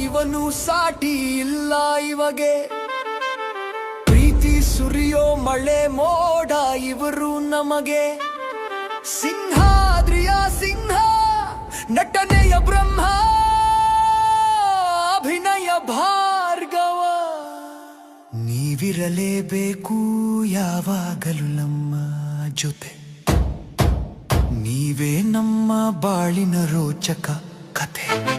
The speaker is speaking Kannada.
ಇವನು ಸಾಟಿ ಇಲ್ಲ ಇವಗೆ. ಪ್ರೀತಿ ಸುರಿಯೋ ಮಳೆ ಮೋಡ ಇವರು ನಮಗೆ. ಸಿಂಹಾದ್ರಿಯ ಸಿಂಹ, ನಟನೆಯ ಬ್ರಹ್ಮ, ಅಭಿನಯ ಭಾರ್ಗವ. ನೀವಿರಲೇಬೇಕು ಯಾವಾಗಲೂ ನಮ್ಮ ಜೊತೆ. ನೀವೇ ನಮ್ಮ ಬಾಳಿನ ರೋಚಕ ಕಥೆ.